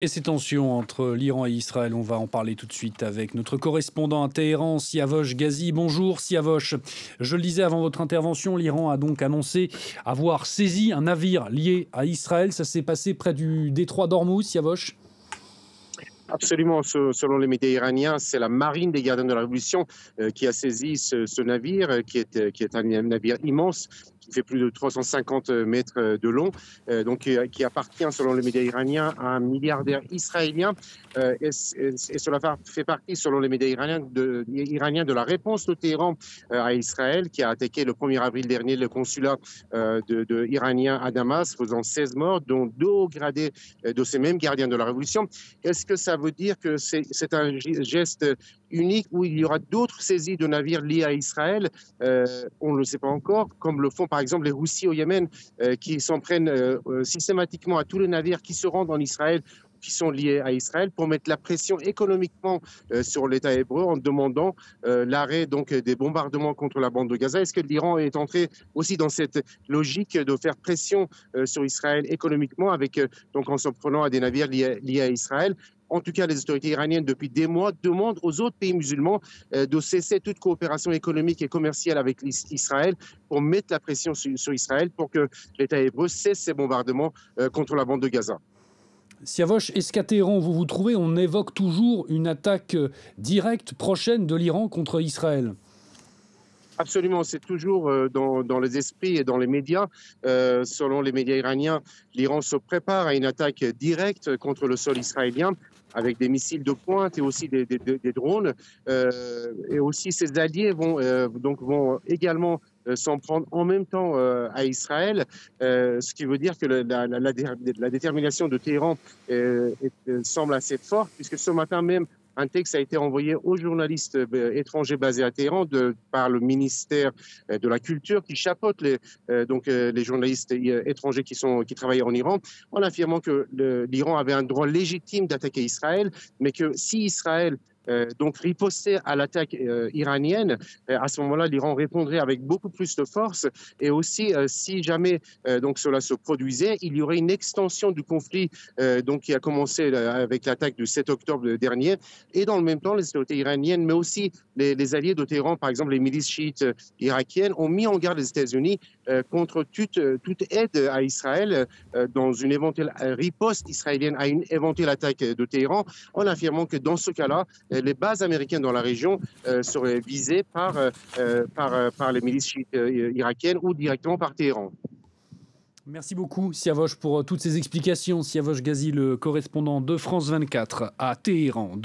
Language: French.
Et ces tensions entre l'Iran et Israël, on va en parler tout de suite avec notre correspondant à Téhéran, Siavosh Ghazi. Bonjour Siavosh. Je le disais avant votre intervention, l'Iran a donc annoncé avoir saisi un navire lié à Israël. Ça s'est passé près du détroit d'Ormuz, Siavosh. Absolument, selon les médias iraniens, c'est la marine des gardiens de la Révolution qui a saisi ce navire, qui est un navire immense, qui fait plus de 350 mètres de long, donc qui appartient, selon les médias iraniens, à un milliardaire israélien. Et cela fait partie, selon les médias iraniens, de la réponse de Téhéran à Israël, qui a attaqué le 1er avril dernier le consulat iranien à Damas, faisant 16 morts, dont 2 hauts gradés de ces mêmes gardiens de la Révolution. Est-ce que ça veut dire que c'est un geste unique où il y aura d'autres saisies de navires liés à Israël? On ne le sait pas encore, comme le font par exemple les Houthis au Yémen, qui s'en prennent systématiquement à tous les navires qui se rendent en Israël, qui sont liés à Israël, pour mettre la pression économiquement sur l'État hébreu en demandant l'arrêt donc des bombardements contre la bande de Gaza. Est-ce que l'Iran est entré aussi dans cette logique de faire pression sur Israël économiquement, avec donc en s'en prenant à des navires liés à Israël? En tout cas, les autorités iraniennes, depuis des mois, demandent aux autres pays musulmans de cesser toute coopération économique et commerciale avec Israël, pour mettre la pression sur Israël, pour que l'État hébreu cesse ses bombardements contre la bande de Gaza. Siavosh, est-ce qu'à Téhéran, vous vous trouvez, on évoque toujours une attaque directe, prochaine de l'Iran contre Israël? Absolument, c'est toujours dans les esprits et dans les médias. Selon les médias iraniens, l'Iran se prépare à une attaque directe contre le sol israélien, avec des missiles de pointe et aussi des drones. Et aussi, ses alliés vont également s'en prendre en même temps à Israël, ce qui veut dire que la détermination de Téhéran semble assez forte, puisque ce matin même, un texte a été envoyé aux journalistes étrangers basés à Téhéran par le ministère de la Culture, qui chapeaute les journalistes étrangers qui travaillent en Iran, en affirmant que l'Iran avait un droit légitime d'attaquer Israël, mais que si Israël donc riposter à l'attaque iranienne, à ce moment-là, l'Iran répondrait avec beaucoup plus de force. Et aussi, si jamais donc cela se produisait, il y aurait une extension du conflit donc qui a commencé avec l'attaque du 7 octobre dernier. Et dans le même temps, les autorités iraniennes, mais aussi les alliés de Téhéran, par exemple les milices chiites irakiennes, ont mis en garde les États-Unis contre toute aide à Israël dans une éventuelle riposte israélienne à une éventuelle attaque de Téhéran, en affirmant que dans ce cas-là, les bases américaines dans la région seraient visées par les milices chiites irakiennes ou directement par Téhéran. Merci beaucoup, Siavosh, pour toutes ces explications. Siavosh Ghazi, le correspondant de France 24 à Téhéran.